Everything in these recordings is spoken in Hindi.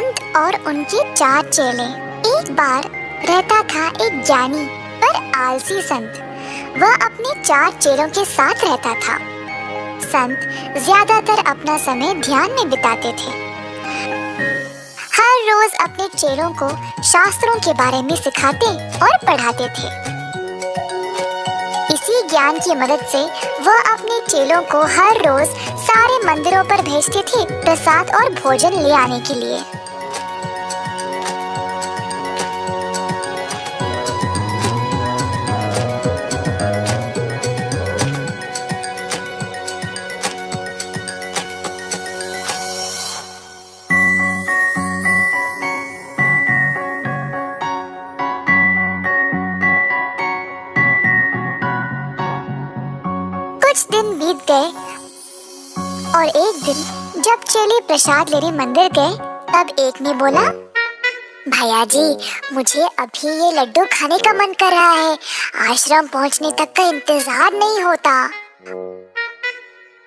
संत और उनके 4 चेले। एक बार रहता था एक ज्ञानी पर आलसी संत। वह अपने 4 चेलों के साथ रहता था। संत ज्यादातर अपना समय ध्यान में बिताते थे। हर रोज अपने चेलों को शास्त्रों के बारे में सिखाते और पढ़ाते थे। इसी ज्ञान की मदद से वह अपने चेलों को हर रोज सारे मंदिरों पर भेजते थे प्रसाद और भोजन ले आने के लिए। कुछ दिन बीत गए और एक दिन जब चेले प्रसाद लेने मंदिर गए तब एक ने बोला, भैया जी, मुझे अभी ये लड्डू खाने का मन कर रहा है। आश्रम पहुंचने तक का इंतजार नहीं होता।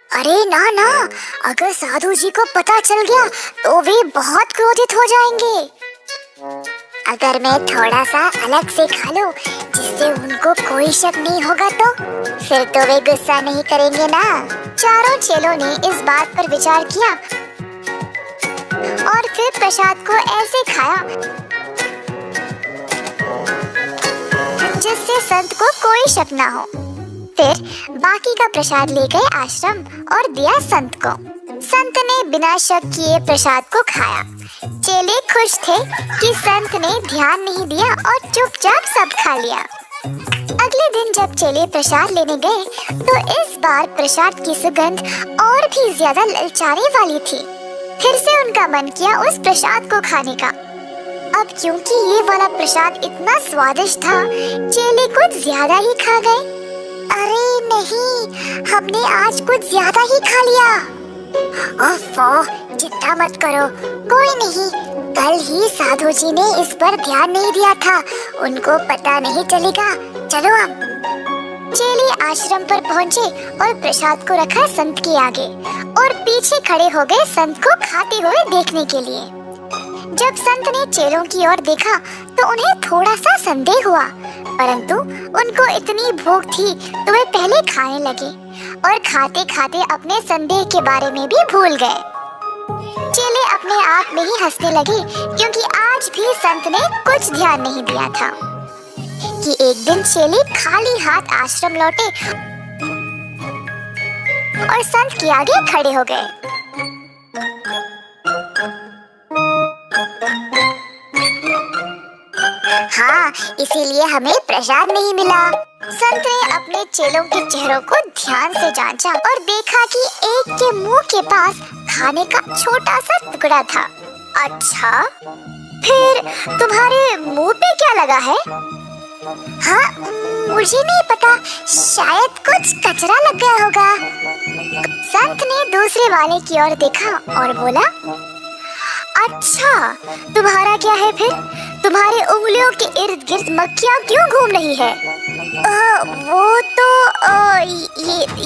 अरे ना ना, अगर साधु जी को पता चल गया तो वे बहुत क्रोधित हो जाएंगे। अगर मैं थोड़ा सा अलग से खा लूं जिससे उनको कोई शक नहीं होगा तो फिर तो वे गुस्सा नहीं करेंगे ना। चारों चेलों ने इस बात पर विचार किया और फिर प्रसाद को ऐसे खाया जिससे संत को कोई शक ना हो। फिर बाकी का प्रसाद ले गए आश्रम और दिया संत को। संत ने बिना शक किए प्रसाद को खाया। चेले खुश थे कि संत ने ध्यान नहीं दिया और चुपचाप सब खा लिया। अगले दिन जब चेले प्रसाद लेने गए तो इस बार प्रसाद की सुगंध और भी ज्यादा ललचाने वाली थी। फिर से उनका मन किया उस प्रसाद को खाने का। अब क्योंकि ये वाला प्रसाद इतना स्वादिष्ट था, चेले कुछ ज्यादा ही खा गए। अरे नहीं, हमने आज कुछ ज्यादा ही खा लिया। ओफो, चिंता मत करो, कोई नहीं, कल ही साधु जी ने इस पर ध्यान नहीं दिया था, उनको पता नहीं चलेगा। चलो अब। चेले आश्रम पर पहुँचे और प्रसाद को रखा संत के आगे और पीछे खड़े हो गए संत को खाते हुए देखने के लिए। जब संत ने चेलों की ओर देखा तो उन्हें थोड़ा सा संदेह हुआ, परंतु उनको इतनी भूख थी तो वे पहले खाने लगे और खाते खाते अपने संदेह के बारे में भी भूल गए। चेले अपने आप में ही हंसने लगे क्योंकि आज भी संत ने कुछ ध्यान नहीं दिया था कि एक दिन चेले खाली हाथ आश्रम लौटे और संत के आगे खड़े हो गए। हाँ, इसीलिए हमें प्रसाद नहीं मिला। संत ने अपने चेलों के चेहरों को ध्यान से जांचा और देखा कि एक के मुंह के पास खाने का छोटा सा टुकड़ा था। अच्छा, फिर तुम्हारे मुंह पे क्या लगा है? हाँ, मुझे नहीं पता, शायद कुछ कचरा लग गया होगा। संत ने दूसरे वाले की ओर देखा और बोला, अच्छा, तुम्हारा क्या है फिर? तुम्हारे उंगलियों के इर्द गिर्द मक्खियाँ क्यों घूम रही है? वो तो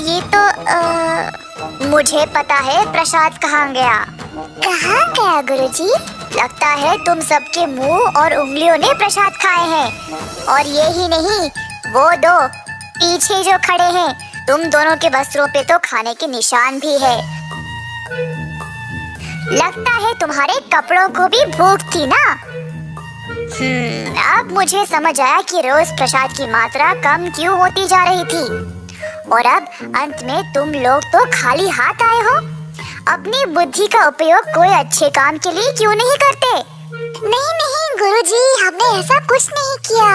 ये तो मुझे पता है प्रसाद कहाँ गया। कहाँ गया गुरुजी? लगता है तुम सबके मुंह और उंगलियों ने प्रसाद खाए हैं। और ये ही नहीं, वो दो पीछे जो खड़े हैं, तुम दोनों के वस्त्रों पे तो खाने के निशान भी है। लगता है तुम्हारे कपड़ों को भी भूख थी ना। अब मुझे समझ आया कि रोज प्रसाद की मात्रा कम क्यों होती जा रही थी। और अब अंत में तुम लोग तो खाली हाथ आए हो। अपनी बुद्धि का उपयोग कोई अच्छे काम के लिए क्यों नहीं करते? नहीं नहीं गुरुजी, हमने ऐसा कुछ नहीं किया।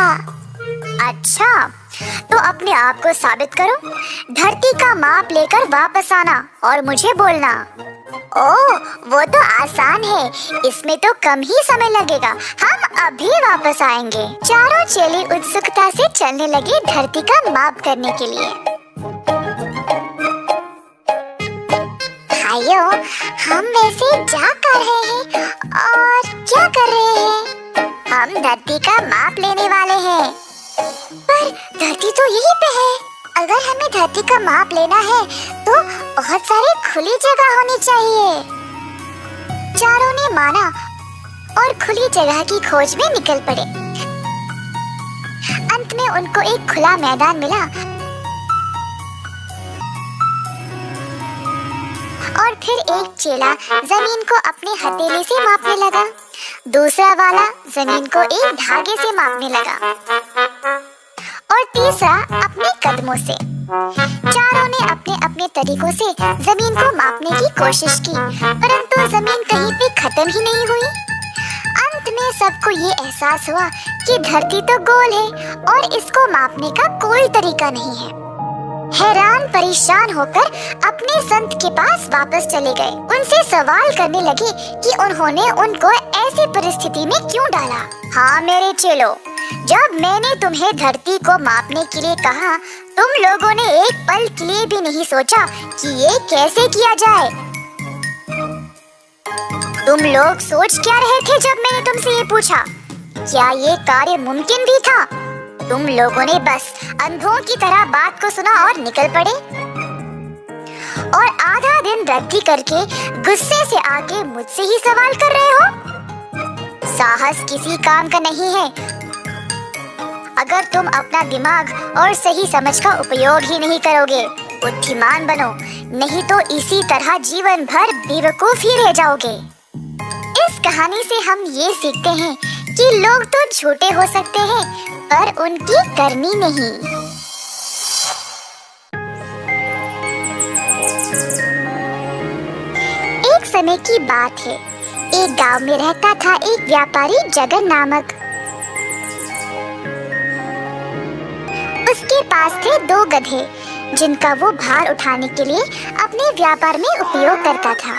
अच्छा, तो अपने आप को साबित करो। धरती का माप लेकर वापस आना और मुझे बोलना। ओह, वो तो आसान है, इसमें तो कम ही समय लगेगा, हम अभी वापस आएंगे। चारों चेले उत्सुकता से चलने लगे धरती का माप करने के लिए। भाइयों, हम वैसे जा कर रहे हैं और क्या कर रहे हैं? हम धरती का माप लेने वाले हैं। पर धरती तो यहीं पे है। अगर हमें धरती का माप लेना है तो बहुत सारी खुली जगह होनी चाहिए। चारों ने माना और खुली जगह की खोज में निकल पड़े। अंत में उनको एक खुला मैदान मिला और फिर एक चेला जमीन को अपने हथेली से मापने लगा, दूसरा वाला जमीन को एक धागे से मापने लगा और तीसरा अपने कदमों से। चारों ने अपने अपने तरीकों से जमीन को मापने की कोशिश की, परंतु जमीन कहीं पे खत्म ही नहीं हुई। अंत में सबको ये एहसास हुआ कि धरती तो गोल है और इसको मापने का कोई तरीका नहीं है। हैरान परेशान होकर अपने संत के पास वापस चले गए। उनसे सवाल करने लगे कि उन्होंने उनको ऐसी परिस्थिति में क्यों डाला। हाँ मेरे चेलो, जब मैंने तुम्हें धरती को मापने के लिए कहा, तुम लोगों ने एक पल के लिए भी नहीं सोचा कि ये कैसे किया जाए। तुम लोग सोच क्या रहे थे जब मैंने तुमसे ये पूछा? क्या ये कार्य मुमकिन भी था? तुम लोगों ने बस अंधों की तरह बात को सुना और निकल पड़े और आधा दिन रद्दी करके गुस्से से आके मुझसे ही सवाल कर रहे हो। साहस किसी काम का नहीं है अगर तुम अपना दिमाग और सही समझ का उपयोग ही नहीं करोगे। बुद्धिमान बनो, नहीं तो इसी तरह जीवन भर बेवकूफ ही रह जाओगे। इस कहानी से हम ये सीखते हैं कि लोग तो झूठे हो सकते हैं पर उनकी करनी नहीं। एक समय की बात है, एक गांव में रहता था एक व्यापारी जगन नामक। उसके पास थे 2 गधे जिनका वो भार उठाने के लिए अपने व्यापार में उपयोग करता था।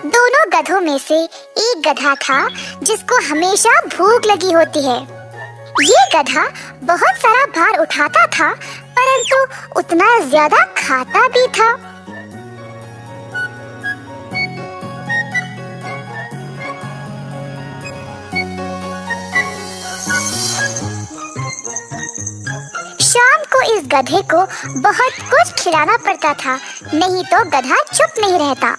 दोनों गधों में से एक गधा था जिसको हमेशा भूख लगी होती है। ये गधा बहुत सारा भार उठाता था परंतु उतना ज्यादा खाता भी था। शाम को इस गधे को बहुत कुछ खिलाना पड़ता था, नहीं तो गधा चुप नहीं रहता।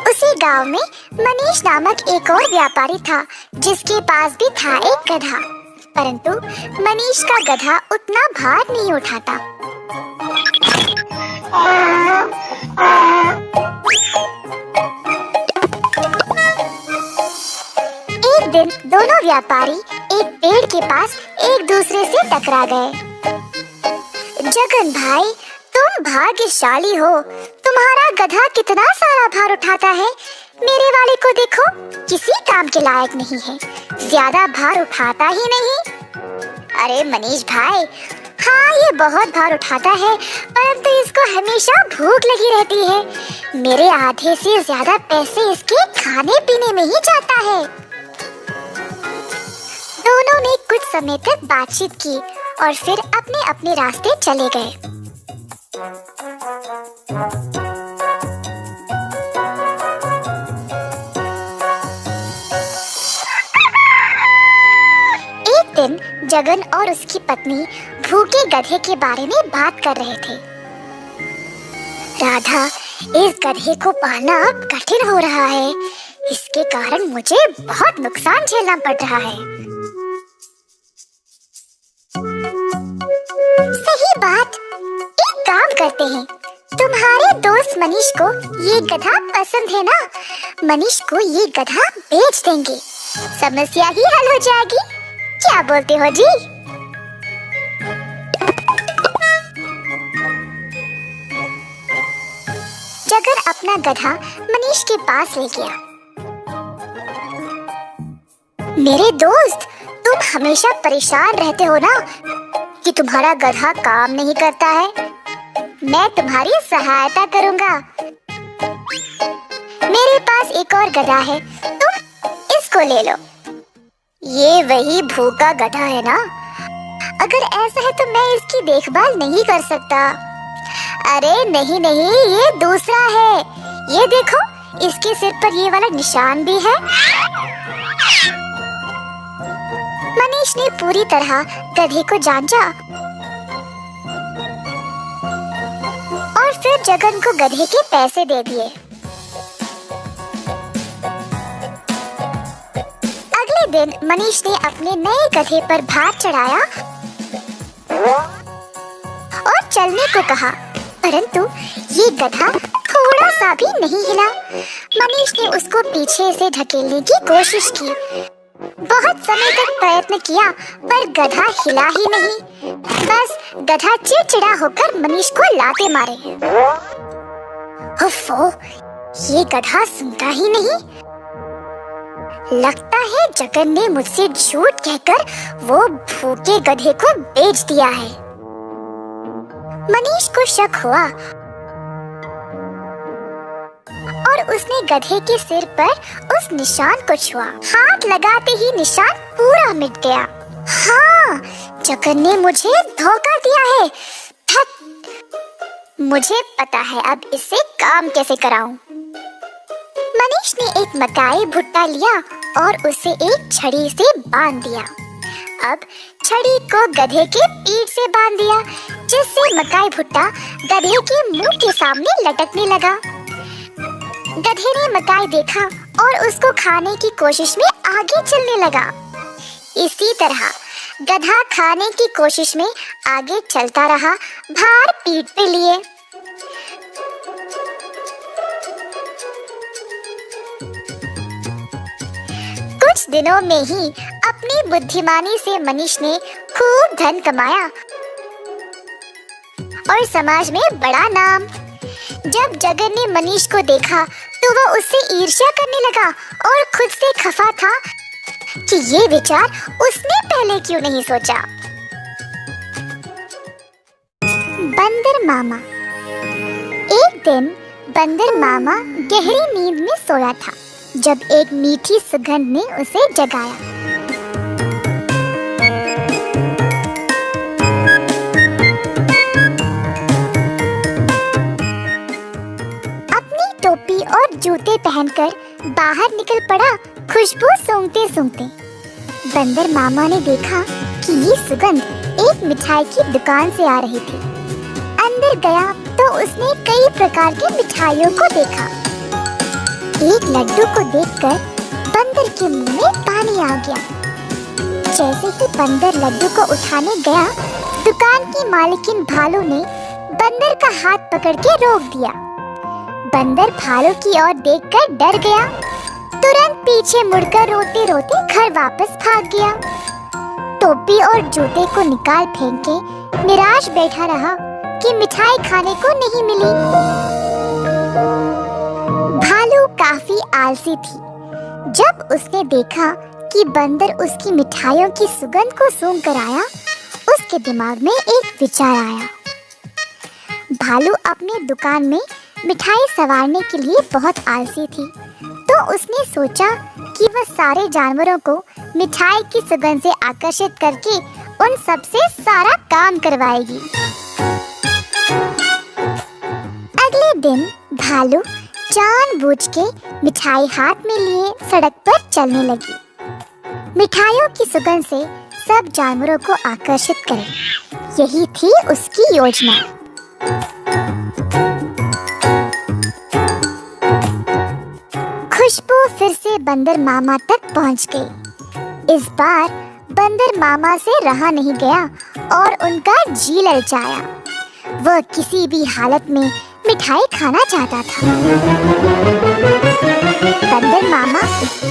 उसी गांव में मनीष नामक एक और व्यापारी था जिसके पास भी था एक गधा, परंतु मनीष का गधा उतना भार नहीं उठाता। एक दिन दोनों व्यापारी एक पेड़ के पास एक दूसरे से टकरा गए। जगन भाई, तुम भाग्यशाली हो, तुम्हारा गधा कितना सारा भार उठाता है। मेरे वाले को देखो, किसी काम के लायक नहीं है, ज्यादा भार उठाता ही नहीं। अरे मनीष भाई, हाँ ये बहुत भार उठाता है परंतु इसको हमेशा भूख लगी रहती है। मेरे आधे से ज्यादा पैसे इसके खाने पीने में ही जाता है। दोनों ने कुछ समय तक बातचीत की और फिर अपने अपने रास्ते चले गए। एक दिन जगन और उसकी पत्नी भूखे गधे के बारे में बात कर रहे थे। राधा, इस गधे को पालना अब कठिन हो रहा है, इसके कारण मुझे बहुत नुकसान झेलना पड़ रहा है। सही बात, एक काम करते हैं, तुम्हारे दोस्त मनीष को ये गधा पसंद है ना, मनीष को ये गधा बेच देंगे, समस्या ही हल हो जाएगी। क्या बोलते हो जी? जगन अपना गधा मनीष के पास ले गया। मेरे दोस्त, तुम हमेशा परेशान रहते हो ना कि तुम्हारा गधा काम नहीं करता है, मैं तुम्हारी सहायता करूंगा। मेरे पास एक और गधा है, तुम इसको ले लो। ये वही भूखा गधा है ना? अगर ऐसा है तो मैं इसकी देखभाल नहीं कर सकता। अरे नहीं नहीं, ये दूसरा है, ये देखो, इसके सिर पर ये वाला निशान भी है। मनीष ने पूरी तरह गधे को जांचा और फिर जगन को गधे के पैसे दे दिए। अगले दिन मनीष ने अपने नए गधे पर भार चढ़ाया और चलने को कहा, परंतु ये गधा थोड़ा सा भी नहीं हिला। मनीष ने उसको पीछे से ढकेलने की कोशिश की। बहुत समय तक प्रयत्न किया पर गधा हिला ही नहीं। बस गधा चिड़चिड़ा होकर मनीष को लाते मारे। ओफो, ये गधा सुनता ही नहीं। लगता है जगन ने मुझसे झूठ कहकर वो भूखे गधे को बेच दिया है। मनीष को शक हुआ और उसने गधे के सिर पर उस निशान को छुआ। हाथ लगाते ही निशान पूरा मिट गया। हाँ, जगन ने मुझे धोखा दिया है। मुझे पता है अब इससे काम कैसे कराऊं। मनीष ने एक मकाई भुट्टा लिया और उसे एक छड़ी से बांध दिया। अब छड़ी को गधे के पीठ से बांध दिया, जिससे मकाई भुट्टा गधे के मुंह के सामने लटकने लगा। गधे ने मकाई देखा और उसको खाने की कोशिश में आगे चलने लगा। इसी तरह गधा खाने की कोशिश में आगे चलता रहा, भार पीठ पे लिए। कुछ दिनों में ही अपनी बुद्धिमानी से मनीष ने खूब धन कमाया और समाज में बड़ा नाम। जब जगन ने मनीष को देखा तो वह उससे ईर्ष्या करने लगा और खुद से खफा था कि ये विचार उसने पहले क्यों नहीं सोचा। बंदर मामा। एक दिन बंदर मामा गहरी नींद में सोया था जब एक मीठी सुगंध ने उसे जगाया। अपनी टोपी और जूते पहनकर बाहर निकल पड़ा, खुशबू सूंघते सूंघते। बंदर मामा ने देखा कि ये सुगंध एक मिठाई की दुकान से आ रही थी। अंदर गया तो उसने कई प्रकार की मिठाइयों को देखा। एक लड्डू को देखकर बंदर के मुंह में पानी आ गया। जैसे ही बंदर लड्डू को उठाने गया, दुकान की मालकिन भालू ने बंदर का हाथ पकड़ के रोक दिया। बंदर भालू की ओर देखकर डर गया, तुरंत पीछे मुड़कर रोते रोते घर वापस भाग गया। टोपी और जूते को निकाल फेंक के निराश बैठा रहा कि मिठाई खाने को नहीं मिली। भालू काफी आलसी थी। जब उसने देखा कि बंदर उसकी मिठाइयों की सुगंध को सूंघ कर आया, उसके दिमाग में एक विचार आया। भालू अपनी दुकान में मिठाई संवारने के लिए बहुत आलसी थी, तो उसने सोचा कि वह सारे जानवरों को मिठाई की सुगंध से आकर्षित करके उन सब से सारा काम करवाएगी। अगले दिन भालू जानबूझ के मिठाई हाथ में लिए सड़क पर चलने लगी। मिठाइयों की सुगंध से सब जानवरों को आकर्षित करे, यही थी उसकी योजना। खुशबू फिर से बंदर मामा तक पहुंच गई। इस बार बंदर मामा से रहा नहीं गया और उनका जी ललचाया। वह किसी भी हालत में मिठाई खाना चाहता था। बंदर मामा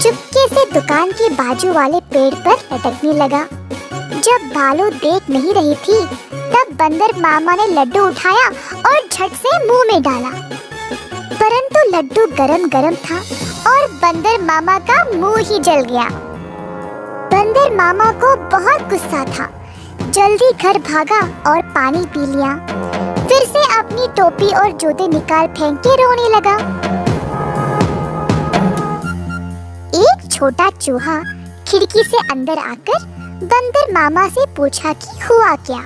चुपके से दुकान के बाजू वाले पेड़ पर लटकने लगा। जब भालू देख नहीं रही थी, तब बंदर मामा ने लड्डू उठाया और झट से मुंह में डाला, परंतु लड्डू गरम गरम था और बंदर मामा का मुंह ही जल गया। बंदर मामा को बहुत गुस्सा था, जल्दी घर भागा और पानी पी लिया। फिर से अपनी टोपी और जूते निकाल फेंक के रोने लगा। एक छोटा चूहा खिड़की से अंदर आकर बंदर मामा से पूछा कि हुआ क्या।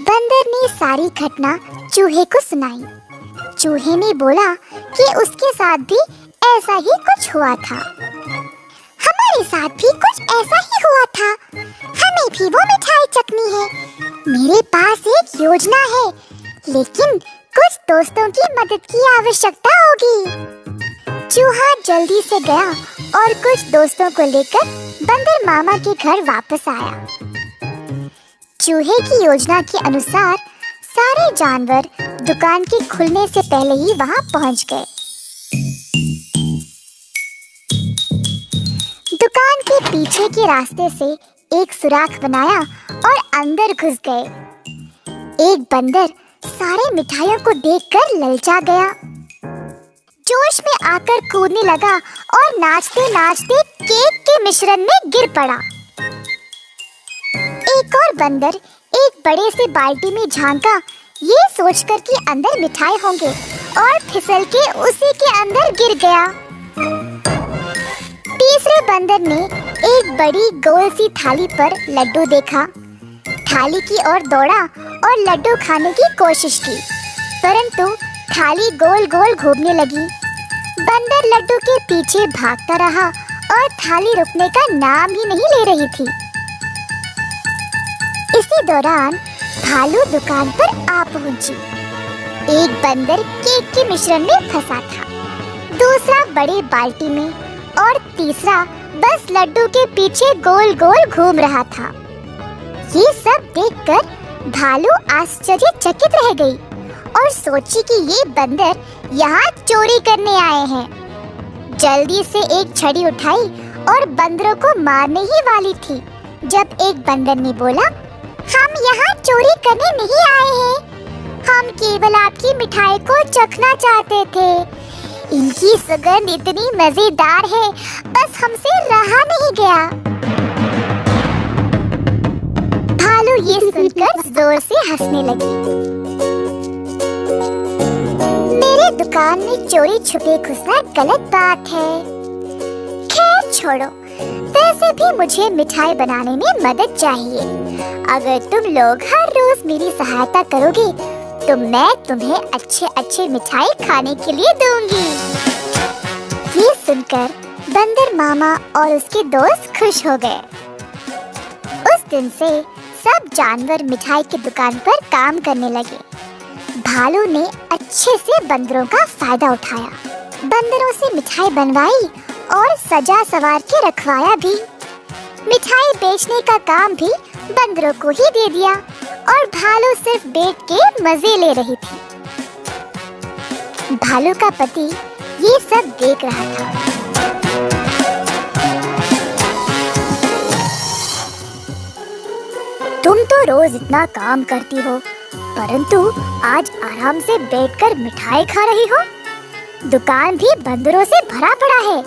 बंदर ने सारी घटना चूहे को सुनाई। चूहे ने बोला कि उसके साथ भी ऐसा ही कुछ हुआ था। हमारे साथ भी कुछ ऐसा ही हुआ था। हमें भी वो मिठाई चखनी है। मेरे पास एक योजना है, लेकिन कुछ दोस्तों की मदद की आवश्यकता होगी। चूहा जल्दी से गया और कुछ दोस्तों को लेकर बंदर मामा के घर वापस आया। चूहे की योजना के अनुसार सारे जानवर दुकान के खुलने से पहले ही वहां पहुंच गए। दुकान के पीछे के रास्ते से एक सुराख बनाया और अंदर घुस गए। एक बंदर सारे मिठाइयों को देखकर ललचा गया। जोश में आकर कूदने लगा और नाचते नाचते केक के मिश्रण में गिर पड़ा। एक और बंदर एक बड़े से बाल्टी में झांका, ये सोचकर कि अंदर मिठाई होंगे, और फिसल के उसी के अंदर गिर गया। तीसरे बंदर ने एक बड़ी गोल सी थाली पर लड्डू देखा। थाली की ओर दौड़ा और लड्डू खाने की कोशिश की, परंतु थाली गोल गोल घूमने लगी। बंदर लड्डू के पीछे भागता रहा और थाली रुकने का नाम ही नहीं ले रही थी। इसी दौरान भालू दुकान पर आ पहुंची। एक बंदर केक के मिश्रण में फंसा था, दूसरा बड़ी बाल्टी में और तीसरा बस लड्डू के पीछे गोल गोल घूम रहा था। ये सब देखकर भालू आश्चर्यचकित रह गई और सोची कि ये बंदर यहाँ चोरी करने आए हैं। जल्दी से एक छड़ी उठाई और बंदरों को मारने ही वाली थी, जब एक बंदर ने बोला, हम यहाँ चोरी करने नहीं आए हैं, हम केवल आपकी मिठाई को चखना चाहते थे। इनकी सुगंध इतनी मजेदार है, बस हमसे रहा नहीं गया। भालू ये सुनकर जोर से हंसने लगी। मेरे दुकान में चोरी छुपे घुसना गलत बात है। खैर छोड़ो, वैसे भी मुझे मिठाई बनाने में मदद चाहिए। अगर तुम लोग हर रोज मेरी सहायता करोगे तो मैं तुम्हें अच्छे अच्छे मिठाई खाने के लिए दूंगी। ये सुनकर बंदर मामा और उसके दोस्त खुश हो गए। उस दिन से सब जानवर मिठाई की दुकान पर काम करने लगे। भालू ने अच्छे से बंदरों का फायदा उठाया, बंदरों से मिठाई बनवाई और सजा सवार के रखवाया भी। मिठाई बेचने का काम भी बंदरों को ही दे दिया और भालू सिर्फ बैठ के मजे ले रही थी। भालू का पति ये सब देख रहा था। तुम तो रोज इतना काम करती हो, परंतु आज आराम से बैठकर मिठाई खा रही हो। दुकान भी बंदरों से भरा पड़ा है,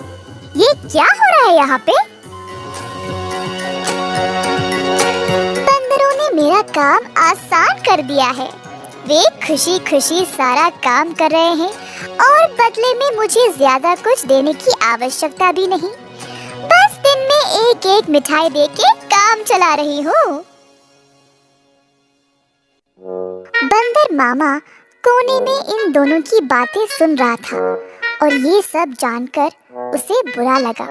ये क्या हो रहा है यहाँ पे? बंदरों ने मेरा काम आसान कर दिया है। वे खुशी खुशी सारा काम कर रहे हैं और बदले में मुझे ज्यादा कुछ देने की आवश्यकता भी नहीं। बस दिन में एक एक मिठाई देके काम चला रही हूँ। बंदर मामा कोने में इन दोनों की बातें सुन रहा था और ये सब जानकर उसे बुरा लगा।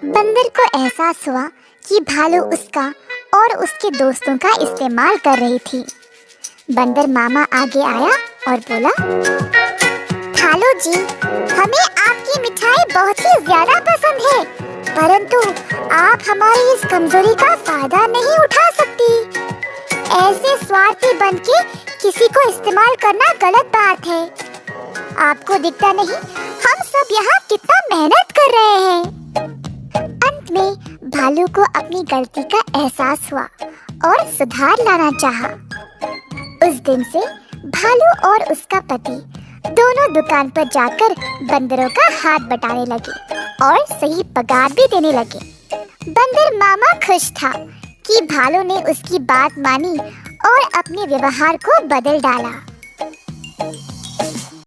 बंदर को एहसास हुआ कि भालू उसका और उसके दोस्तों का इस्तेमाल कर रही थी। बंदर मामा आगे आया और बोला, भालू जी, हमें आपकी मिठाई बहुत ही ज्यादा पसंद है, परंतु आप हमारी इस कमजोरी का फायदा नहीं उठा सकती। ऐसे स्वार्थी बनके किसी को इस्तेमाल करना गलत बात है। आपको दिखता नहीं हम सब यहाँ कितना मेहनत कर रहे हैं। अंत में भालू को अपनी गलती का एहसास हुआ और सुधार लाना चाहा। उस दिन से भालू और उसका पति दोनों दुकान पर जाकर बंदरों का हाथ बटाने लगे और सही पगार भी देने लगे। बंदर मामा खुश था कि भालू ने उसकी बात मानी और अपने व्यवहार को बदल डाला।